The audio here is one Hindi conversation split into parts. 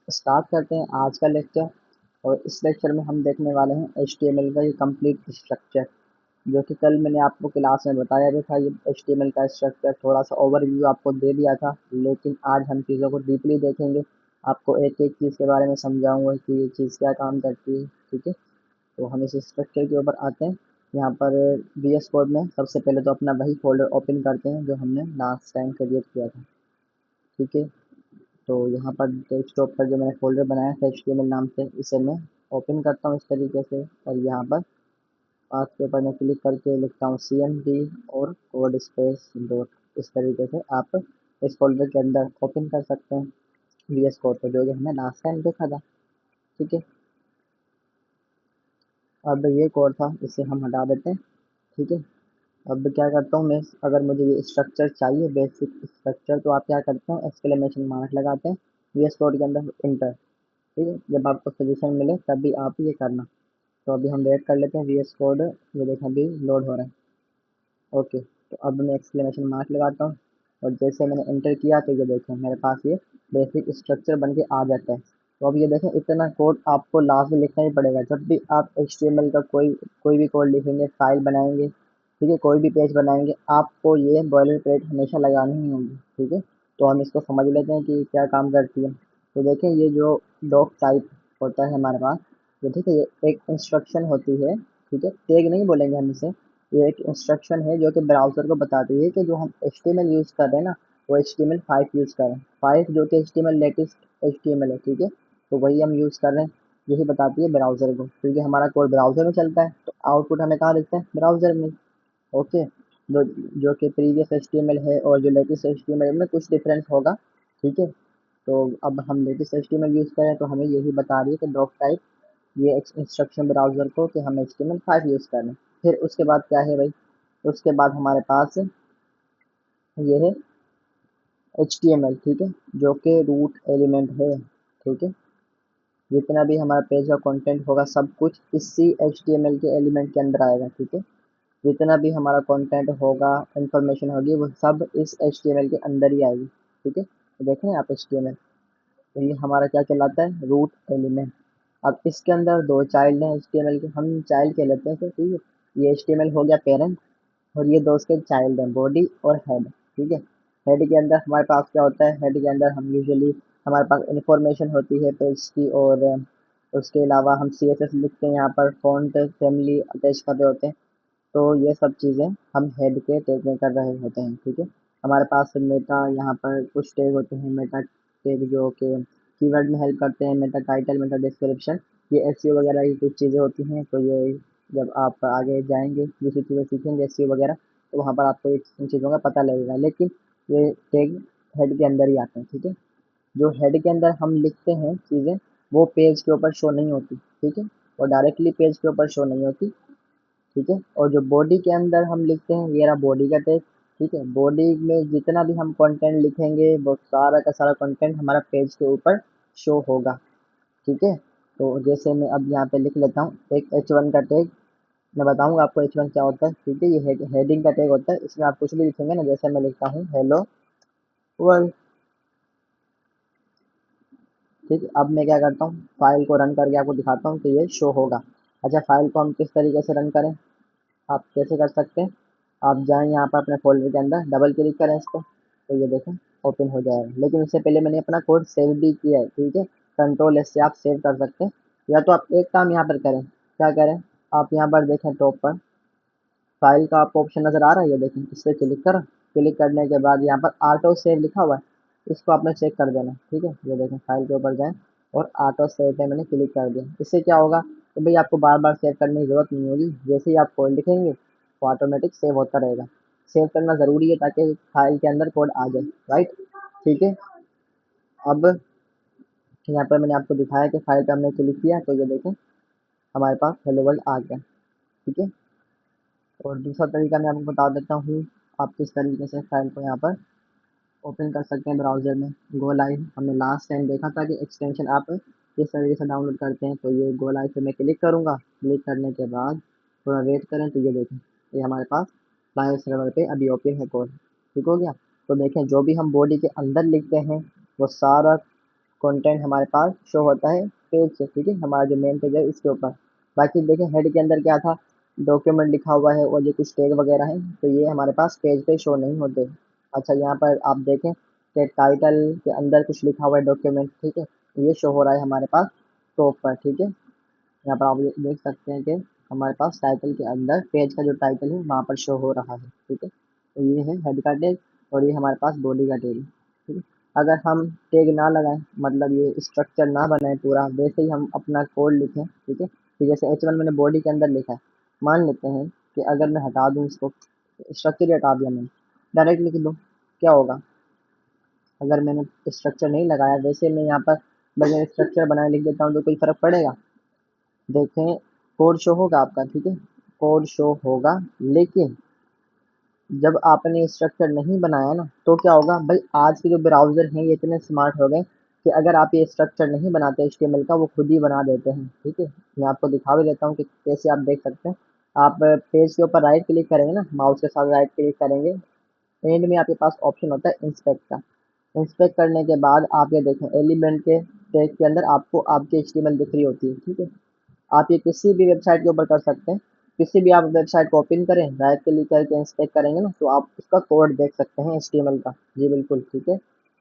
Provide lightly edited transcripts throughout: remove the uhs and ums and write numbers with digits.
स्टार्ट करते हैं आज का लेक्चर। और इस लेक्चर में हम देखने वाले हैं HTML का ये कंप्लीट स्ट्रक्चर, जो कि कल मैंने आपको क्लास में बताया भी था। ये HTML का स्ट्रक्चर थोड़ा सा ओवरव्यू आपको दे दिया था, लेकिन आज हम चीज़ों को डीपली देखेंगे। आपको एक एक चीज़ के बारे में समझाऊंगा कि ये चीज़ क्या काम करती है। ठीक है, तो हम इस स्ट्रक्चर के ऊपर आते हैं। यहाँ पर VS कोड में सबसे पहले तो अपना वही फोल्डर ओपन करते हैं जो हमने लास्ट टाइम क्रिएट किया था। ठीक है, तो यहाँ पर डेस्कटॉप पर जो मैंने फ़ोल्डर बनाया था HTML नाम से, इसे मैं ओपन करता हूँ इस तरीके से। और यहाँ पर पाथ के ऊपर मैं क्लिक करके लिखता हूँ CMD और कोड स्पेस डॉट। इस तरीके से आप इस फ़ोल्डर के अंदर ओपन कर सकते हैं VS कोड को, जो कि हमने लास्ट टाइम देखा था। ठीक है, अब ये कोड था, इसे हम हटा देते हैं। ठीक है, अब क्या करता हूँ मैं, अगर मुझे ये स्ट्रक्चर चाहिए, बेसिक स्ट्रक्चर, तो आप क्या करते हैं, एक्सक्लेमेशन मार्क लगाते हैं VS कोड के अंदर, इंटर। ठीक है, जब आपको सजेशन मिले तभी आप ये करना। तो अभी हम वेट कर लेते हैं VS कोड, ये देखें अभी लोड हो रहा है। ओके, तो अब मैं एक्सक्लेमेशन मार्क लगाता हूँ, और जैसे मैंने एंटर किया तो ये देखें मेरे पास ये बेसिक स्ट्रक्चर बन के आ जाता है। तो अब ये देखें, इतना कोड आपको लास्ट में लिखना ही पड़ेगा जब भी आप HTML का कोई भी कोड लिखेंगे, फाइल बनाएंगे। ठीक है, कोई भी पेज बनाएंगे, आपको ये बॉयलर प्लेट हमेशा लगानी ही होगी। ठीक है, तो हम इसको समझ लेते हैं कि क्या काम करती है। तो देखें, ये जो डॉक टाइप होता है हमारे पास, ये ठीक है, ये एक इंस्ट्रक्शन होती है। ठीक है, टैग नहीं बोलेंगे हम इसे, ये एक इंस्ट्रक्शन है जो कि ब्राउज़र को बताती है कि जो हम HTML यूज़ कर रहे हैं ना, वो HTML5 यूज़ करें। 5 जो कि HTML लेटेस्ट HTML है। ठीक है, तो वही हम यूज़ कर रहे हैं, यही बताती है ब्राउज़र को, क्योंकि हमारा कोड ब्राउज़र में चलता है, तो आउटपुट हमें कहाँ दिखता है, ब्राउज़र में। ओके, जो जो कि प्रीवियस HTML है और जो लेटेस्ट HTML में कुछ डिफरेंस होगा। ठीक है, तो अब हम लेटेस्ट HTML यूज़ करें तो हमें यही बता रही है कि डॉक टाइप, ये इंस्ट्रक्शन ब्राउज़र को कि हम HTML5 यूज़ कर रहे हैं। फिर उसके बाद क्या है भाई, उसके बाद हमारे पास ये है HTML। ठीक है, जो कि रूट एलिमेंट है। ठीक है, जितना भी हमारा पेज का कंटेंट होगा सब कुछ इसी HTML के एलिमेंट के अंदर आएगा। ठीक है, जितना भी हमारा कंटेंट होगा, इंफॉर्मेशन होगी, वो सब इस HTML के अंदर ही आएगी। ठीक है, तो देखें आप HTML, तो ये हमारा क्या कहलाता है, रूट एलिमेंट। अब इसके अंदर दो चाइल्ड हैं HTML के, हम चाइल्ड कह लेते हैं तो। ठीक है, ये HTML हो गया पेरेंट, और ये दो उसके चाइल्ड हैं, बॉडी और हेड। ठीक है, हेड के अंदर हमारे पास क्या होता है, हेड के अंदर हम यूजुअली, हमारे पास इंफॉर्मेशन होती है पेज की, और उसके अलावा हम CSS लिखते हैं, यहाँ पर फॉन्ट फैमिली अटैच कर रहे होते हैं। तो ये सब चीज़ें हम हेड के टैग में कर रहे होते हैं। ठीक है, हमारे पास मेटा, यहाँ पर कुछ टैग होते हैं मेटा टैग, जो कि कीवर्ड में हेल्प करते हैं, मेटा टाइटल, मेटा डिस्क्रिप्शन, ये SEO वगैरह की कुछ चीज़ें होती हैं। तो ये जब आप आगे जाएंगे, दूसरी चीज़ें सीखेंगे SEO वगैरह, तो वहाँ पर आपको इन चीज़ों का पता लगेगा, लेकिन ये टैग हेड के अंदर ही आते हैं। ठीक है, जो हेड के अंदर हम लिखते हैं चीज़ें, वो पेज के ऊपर शो नहीं होती। ठीक है, वो डायरेक्टली पेज के ऊपर शो नहीं होती। ठीक है, और जो बॉडी के अंदर हम लिखते हैं, ये रहा बॉडी का टैग। ठीक है, बॉडी में जितना भी हम कंटेंट लिखेंगे, वो सारा का सारा कंटेंट हमारा पेज के ऊपर शो होगा। ठीक है, तो जैसे मैं अब यहाँ पे लिख लेता हूँ एक H1 का टैग, मैं बताऊंगा आपको H1 क्या होता है। ठीक है, ये हेडिंग का टैग होता है, इसमें आप कुछ भी लिखेंगे ना, जैसे मैं लिखता हूँ हेलो वर्ल्ड। ठीक है, अब मैं क्या करता हूँ, फाइल को रन करके आपको दिखाता हूँ कि ये शो होगा। अच्छा, फाइल को हम किस तरीके से रन करें, आप कैसे कर सकते हैं, आप जाएँ यहाँ पर अपने फ़ोल्डर के अंदर, डबल क्लिक करें इस पर, तो ये देखें ओपन हो जाएगा। लेकिन उससे पहले मैंने अपना कोड सेव भी किया है। ठीक है, कंट्रोल एस से आप सेव कर सकते हैं, या तो आप एक काम यहाँ पर करें, क्या करें, आप यहाँ पर देखें टॉप पर फाइल का आपको ऑप्शन नज़र आ रहा है, ये देखें, इस पर क्लिक करें। क्लिक करने के बाद यहाँ पर ऑटो सेव लिखा हुआ है, इसको आपने चेक कर देना। ठीक है, ये देखें फाइल के ऊपर जाएँ और ऑटो सेव पे मैंने क्लिक कर दिया। इससे क्या होगा, तो भाई आपको बार बार सेव करने की ज़रूरत नहीं होगी, जैसे ही आप कोड लिखेंगे वो ऑटोमेटिक सेव होता रहेगा। सेव करना ज़रूरी है ताकि फाइल के अंदर कोड आ जाए, राइट। ठीक है, अब यहाँ पर मैंने आपको दिखाया कि फाइल पे हमने क्लिक किया, तो ये देखें हमारे पास हेलो वर्ल्ड आ गया। ठीक है, और दूसरा तरीका मैं आपको बता देता हूँ, आप किस तरीके से फाइल को यहाँ पर ओपन कर सकते हैं ब्राउज़र में। गो लाइव हमने लास्ट टाइम देखा था कि एक्सटेंशन आप किस तरीके से डाउनलोड करते हैं। तो ये गो लाइव पे मैं क्लिक करूँगा, क्लिक करने के बाद थोड़ा वेट करें, तो ये देखें ये हमारे पास लाइव सर्वर पे अभी ओपन है कोड। ठीक हो गया, तो देखें जो भी हम बॉडी के अंदर लिखते हैं वो सारा कंटेंट हमारे पास शो होता है पेज से, ठीक है, हमारा जो मेन पेज है इसके ऊपर। बाकी देखें हेड के अंदर क्या था, डॉक्यूमेंट लिखा हुआ है और ये कुछ टैग वगैरह है, तो ये हमारे पास पेज पे शो नहीं होते। अच्छा यहाँ पर आप देखें कि टाइटल के अंदर कुछ लिखा हुआ है डॉक्यूमेंट, ठीक है, ये शो हो रहा है हमारे पास टॉप पर, ठीक है। यहाँ पर आप ये देख सकते हैं कि हमारे पास टाइटल के अंदर पेज का जो टाइटल है वहाँ पर शो हो रहा है, ठीक है। तो ये है हेड का टैग और ये हमारे पास बॉडी का टैग है, ठीक है। अगर हम टैग ना लगाएं, मतलब ये स्ट्रक्चर ना बनाए पूरा, वैसे ही हम अपना कोड लिखें, ठीक है, तो जैसे H1 मैंने बॉडी के अंदर लिखा है, मान लेते हैं कि अगर मैं हटा दूँ इसको, स्ट्रक्चर ही हटा दिया मैंने, डायरेक्ट लिख दूँ, क्या होगा? अगर मैंने स्ट्रक्चर नहीं लगाया, वैसे मैं यहाँ पर बगैर स्ट्रक्चर बनाए लिख देता हूँ, तो कोई फ़र्क पड़ेगा? देखें कोड शो होगा आपका, ठीक है, कोड शो होगा, लेकिन जब आपने स्ट्रक्चर नहीं बनाया ना, तो क्या होगा भाई, आज के जो ब्राउज़र हैं ये इतने स्मार्ट हो गए कि अगर आप ये स्ट्रक्चर नहीं बनाते HTML का, वो खुद ही बना देते हैं, ठीक है। मैं आपको दिखा भी देता हूँ कि कैसे आप देख सकते हैं। आप पेज के ऊपर राइट क्लिक करेंगे ना, माउस के साथ राइट क्लिक करेंगे, एंड में आपके पास ऑप्शन होता है इंस्पेक्ट का। इंस्पेक्ट करने के बाद आप ये देखें एलिमेंट के टैग के अंदर आपको आपकी HTML दिख रही होती है, ठीक है। आप ये किसी भी वेबसाइट के ऊपर कर सकते हैं। किसी भी आप वेबसाइट को ओपन करें, राइट क्लिक करके इंस्पेक्ट करेंगे ना, तो आप उसका कोड देख सकते हैं HTML का। जी बिल्कुल, ठीक है।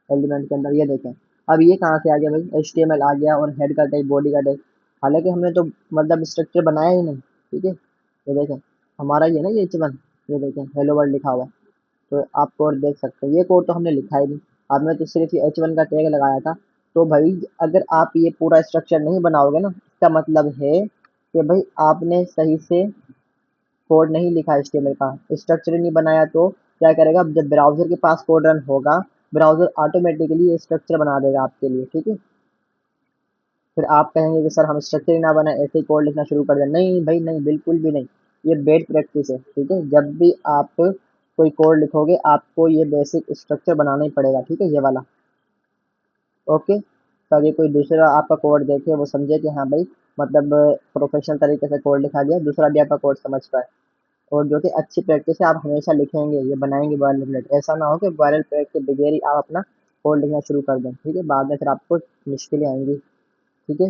एलिमेंट के अंदर ये देखें, अब ये कहाँ से आ गया भाई, HTML आ गया और हेड का टैग, बॉडी का टैग। हालांकि हमने तो मतलब स्ट्रक्चर बनाया ही नहीं, ठीक है। ये देखें हमारा ये ना ये H1, ये देखें हेलो वर्ल्ड लिखा हुआ है, तो आप कोड देख सकते हैं। ये कोड तो हमने लिखा ही नहीं, हमने तो सिर्फ ये H1 का टैग लगाया था। तो भाई अगर आप ये पूरा स्ट्रक्चर नहीं बनाओगे ना, इसका मतलब है कि भाई आपने सही से कोड नहीं लिखा HTML का, स्ट्रक्चर ही नहीं बनाया, तो क्या करेगा, जब ब्राउज़र के पास कोड रन होगा, ब्राउज़र ऑटोमेटिकली ये स्ट्रक्चर बना देगा आपके लिए, ठीक है। फिर आप कहेंगे कि सर हम स्ट्रक्चर ही ना बनाए, ऐसे ही कोड लिखना शुरू कर दें। नहीं भाई नहीं, बिल्कुल भी नहीं, ये बैड प्रैक्टिस है, ठीक है। जब भी आप कोई कोड लिखोगे, आपको ये बेसिक स्ट्रक्चर बनाना ही पड़ेगा, ठीक है, ये वाला, ओके। ताकि कोई दूसरा आपका कोड देखे, वो समझे कि हाँ भाई मतलब प्रोफेशनल तरीके से कोड लिखा गया, दूसरा भी आपका कोड समझ पाए। और जो कि अच्छी प्रैक्टिस है, आप हमेशा लिखेंगे, ये बनाएंगे बोइलरप्लेट, ऐसा ना हो कि बोइलरप्लेट के बगैर ही आप अपना कोड लिखना शुरू कर दें, ठीक है। बाद में फिर आपको मुश्किलें आएंगी, ठीक है,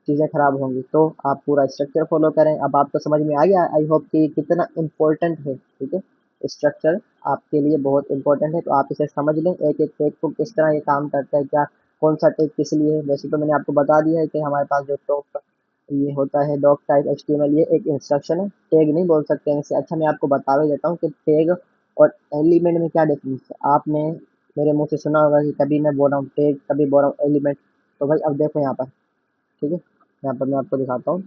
चीज़ें खराब होंगी। तो आप पूरा स्ट्रक्चर फॉलो करें। अब आपको समझ में आ गया, आई होप कि कितना इम्पोर्टेंट है, ठीक है। स्ट्रक्चर आपके लिए बहुत इंपॉर्टेंट है, तो आप इसे समझ लें, एक एक टैग को किस तरह ये काम करता है, क्या कौन सा टैग किस लिए है। वैसे तो मैंने आपको बता दिया है कि हमारे पास जो टॉप ये होता है डॉक टाइप HTML, ये एक इंस्ट्रक्शन है, टैग नहीं बोल सकते हैं इसे। अच्छा मैं आपको बता भी देता हूँ कि टैग और एलिमेंट में क्या डिफरेंस है। आपने मेरे मुंह से सुना होगा कि कभी मैं बोल रहा हूँ टैग, कभी बोल रहा हूँ एलिमेंट। तो भाई अब देखो यहाँ पर, ठीक है, यहाँ पर मैं आपको दिखाता हूँ।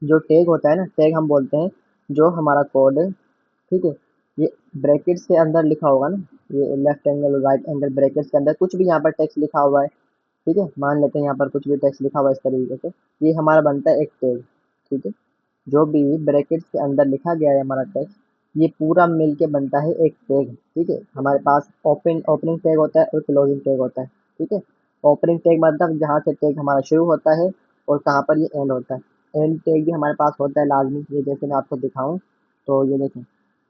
जो टैग होता है ना, टैग हम बोलते हैं जो हमारा कोड है, ठीक है, ये ब्रैकेट्स के अंदर लिखा होगा ना, ये लेफ्ट एंगल और राइट एंगल ब्रैकेट्स के अंदर कुछ भी यहाँ पर टेक्स्ट लिखा हुआ है, ठीक है, मान लेते हैं यहाँ पर कुछ भी टेक्स्ट लिखा हुआ है इस तरीके से, ये हमारा बनता है एक टैग, ठीक है। जो भी ब्रैकेट्स के अंदर लिखा गया है हमारा टेक्स्ट, ये पूरा मिल के बनता है एक टैग, ठीक है। हमारे पास ओपनिंग टैग होता है और क्लोजिंग टैग होता है, ठीक है। ओपनिंग टैग मतलब जहाँ से टैग हमारा शुरू होता है और कहाँ पर ये एंड होता है। एंड टैग भी हमारे पास होता है लाजमी, ये जैसे मैं आपको दिखाऊं, तो ये देखें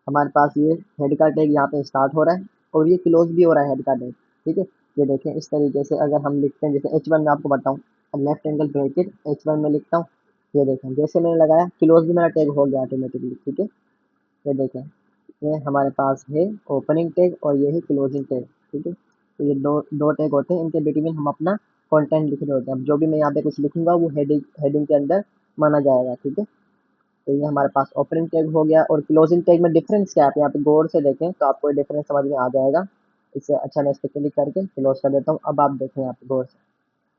हमारे पास ये हेड का टैग यहाँ पे स्टार्ट हो रहा है और ये क्लोज भी हो रहा है हेड का टैग, ठीक है। ये देखें इस तरीके से अगर हम लिखते हैं, जैसे H1 में आपको बताऊं, लेफ्ट एंगल ब्रैकेट H1 में लिखता हूँ, ये देखें जैसे मैंने लगाया क्लोज भी मेरा टैग हो गया ऑटोमेटिकली, ठीक है। ये देखें ये हमारे पास है ओपनिंग टैग और ये है क्लोजिंग टैग, ठीक है। तो ये दो दो टैग होते हैं, इनके बिटवीन हम अपना कंटेंट लिख रहे होते हैं। अब जो भी मैं यहाँ पे कुछ लिखूंगा वो हेडिंग हेडिंग के अंदर माना जाएगा, ठीक है। तो ये हमारे पास ओपनिंग टैग हो गया और क्लोजिंग टैग में डिफरेंस क्या है, आप यहाँ पे गौर से देखें तो आपको ये डिफरेंस समझ में आ जाएगा। इससे अच्छा मैं इस पर क्लिक करके क्लोज कर देता हूँ। अब आप देखें यहाँ पे गौर से,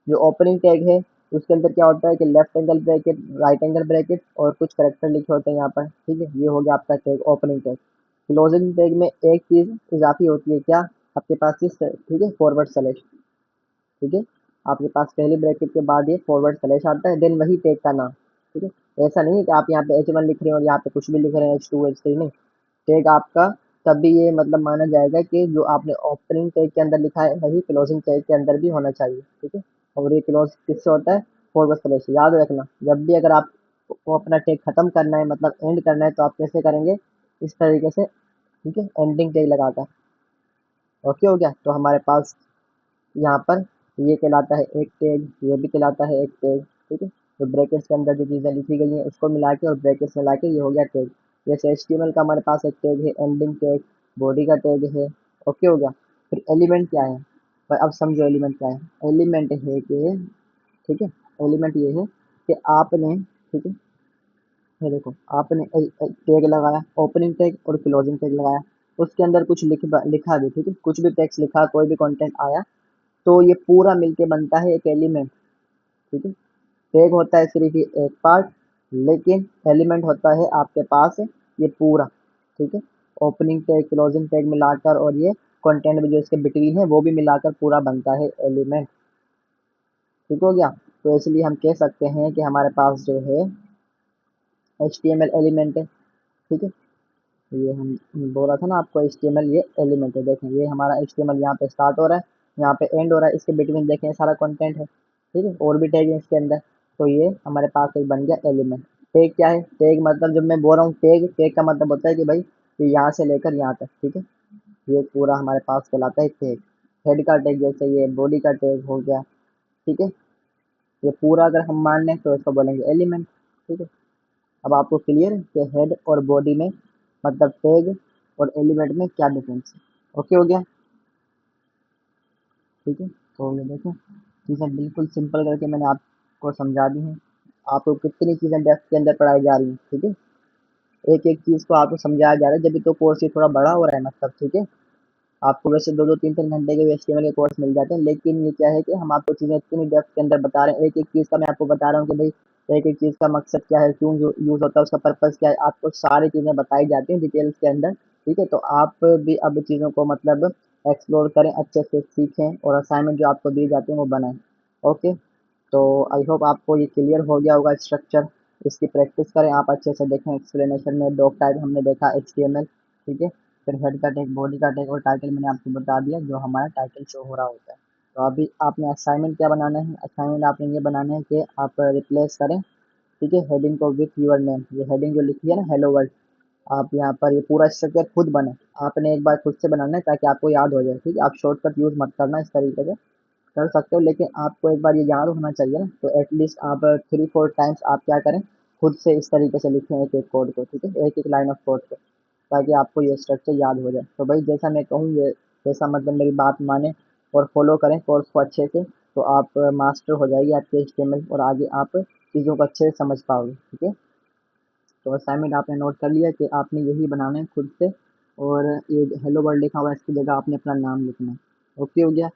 जो ओपनिंग टैग है उसके अंदर क्या होता है कि left angle bracket, right angle bracket और कुछ करेक्टर लिखे होते हैं यहाँ पर, ठीक है। ये हो गया आपका tag opening tag. Closing tag में एक चीज़ इजाफी होती है, क्या, आपके पास इस, ठीक है, फॉरवर्ड स्लैश, ठीक है। आपके पास पहली ब्रैकेट के बाद ये फॉरवर्ड स्लैश आता है, देन वही टैग का नाम, ठीक है। ऐसा नहीं है कि आप यहाँ पे H1 लिख रहे हो और यहाँ पे कुछ भी लिख रहे हैं H2 H3, नहीं, टैग आपका तभी ये मतलब माना जाएगा कि जो आपने ओपनिंग टैग के अंदर लिखा है वही क्लोजिंग टैग के अंदर भी होना चाहिए, ठीक है। और ये क्लोज किससे होता है, फॉरवर्ड स्लैश। याद रखना जब भी अगर आप को अपना टैग खत्म करना है, मतलब एंड करना है, तो आप कैसे करेंगे, इस तरीके से, ठीक है, एंडिंग टैग लगाकर। ओके हो गया, तो हमारे पास यहाँ पर ये कहलाता है एक टैग, ये भी कहलाता है एक टैग। ठीक है, तो ब्रैकेट्स के अंदर जो चीज़ें लिखी गई हैं उसको मिला के और ब्रैकेट्स मिला के ये हो गया टैग। जैसे HTML का हमारे पास एक टैग है एंडिंग टैग, बॉडी का टैग है। ओके हो गया। फिर एलिमेंट क्या है, पर अब समझो एलिमेंट क्या है। एलिमेंट है कि, ठीक है, एलिमेंट ये है कि आपने, ठीक है, ये देखो आपने टैग लगाया, ओपनिंग टैग और क्लोजिंग टैग लगाया, उसके अंदर कुछ लिखा भी, ठीक है, कुछ भी टेक्स्ट लिखा, कोई भी कंटेंट आया, तो ये पूरा मिलके बनता है एक एलिमेंट। ठीक है, टैग होता है सिर्फ ही एक पार्ट, लेकिन एलिमेंट होता है आपके पास ये पूरा। ठीक है, ओपनिंग टैग क्लोजिंग टैग मिलाकर और ये कंटेंट भी जो इसके बिटवीन है वो भी मिलाकर पूरा बनता है एलिमेंट। ठीक हो गया। तो इसलिए हम कह सकते हैं कि हमारे पास जो है HTML एलिमेंट है। ठीक है, ये हम बोला था ना आपको HTML ये एलिमेंट है। देखें ये हमारा HTML यहाँ पे स्टार्ट हो रहा है, यहाँ पे एंड हो रहा है, इसके बिटवीन देखें सारा कंटेंट है। ठीक है, और भी टैग है इसके अंदर। तो ये हमारे पास एक बन गया एलिमेंट। टैग क्या है, टैग मतलब जब मैं बोल रहा हूँ टैग, टैग का मतलब होता है कि भाई ये यहाँ से लेकर यहाँ तक। ठीक है, ये पूरा हमारे पास कहलाता है टैग। हेड का टैग जैसे ये बॉडी का टैग हो गया। ठीक है, ये पूरा अगर हम मान लें तो इसको बोलेंगे एलिमेंट। ठीक है, अब आपको क्लियर है कि हेड और बॉडी में मतलब टैग और एलिमेंट में क्या डिफरेंस है। ओके हो गया। ठीक है, तो ये देखो चीज़ें बिल्कुल सिंपल करके मैंने आपको समझा दी हैं। आपको कितनी चीज़ें डेप्थ के अंदर पढ़ाई जा रही हैं। ठीक है, एक एक चीज़ को आपको समझाया जा रहा है, जब भी तो कोर्स ये थोड़ा बड़ा हो रहा है मतलब। ठीक है, आपको वैसे 2-2 3-3 घंटे के HTML के कोर्स मिल जाते हैं, लेकिन ये क्या है कि हम आपको चीज़ें इतनी डेप्थ के अंदर बता रहे हैं, एक एक चीज़ का मैं आपको बता रहा हूँ कि भाई एक एक चीज़ का मकसद क्या है, क्यों यूज़ होता है, उसका पर्पज़ क्या है, आपको सारी चीज़ें बताई जाती हैं डिटेल्स के अंदर। ठीक है, तो आप भी अब चीज़ों को मतलब एक्सप्लोर करें, अच्छे से सीखें और असाइनमेंट जो आपको दिए जाते हैं वो बनाएं। ओके, तो आई होप आपको ये क्लियर हो गया होगा स्ट्रक्चर। इसकी प्रैक्टिस करें आप अच्छे से, देखें एक्सप्लेनेशन में डॉक टाइप हमने देखा HTML। ठीक है, फिर हेड का टैग, बॉडी का टैग और टाइटल मैंने आपको बता दिया, जो हमारा टाइटल शो हो रहा होता है। तो अभी आपने असाइनमेंट क्या बनाना है, असाइनमेंट आपने ये बनाना है कि आप रिप्लेस करें, ठीक है, हेडिंग को विथ यूर नेम। ये हेडिंग जो लिखी है ना हेलो वर्ल्ड, आप यहाँ पर ये पूरा स्ट्रक्चर खुद बने, आपने एक बार खुद से बनाना है ताकि आपको याद हो जाए। ठीक है, आप शॉर्टकट यूज़ मत करना, इस तरीके से कर सकते हो लेकिन आपको एक बार ये याद होना चाहिए ना, तो एटलीस्ट आप 3-4 टाइम्स आप क्या करें, खुद से इस तरीके से लिखें एक एक कोड को। ठीक है, एक एक लाइन ऑफ कोड को, ताकि आपको ये स्ट्रक्चर याद हो जाए। तो भाई जैसा मैं कहूँ ये, जैसा मतलब मेरी बात माने और फॉलो करें कोर्स को अच्छे से, तो आप मास्टर हो जाएगी आपके HTML और आगे आप चीज़ों को अच्छे से समझ पाओगे। ठीक है, तो असाइनमेंट आपने नोट कर लिया कि आपने यही बनाना है खुद से, और ये हेलो वर्ल्ड लिखा हुआ है इसकी जगह आपने अपना नाम लिखना है। ओके हो गया।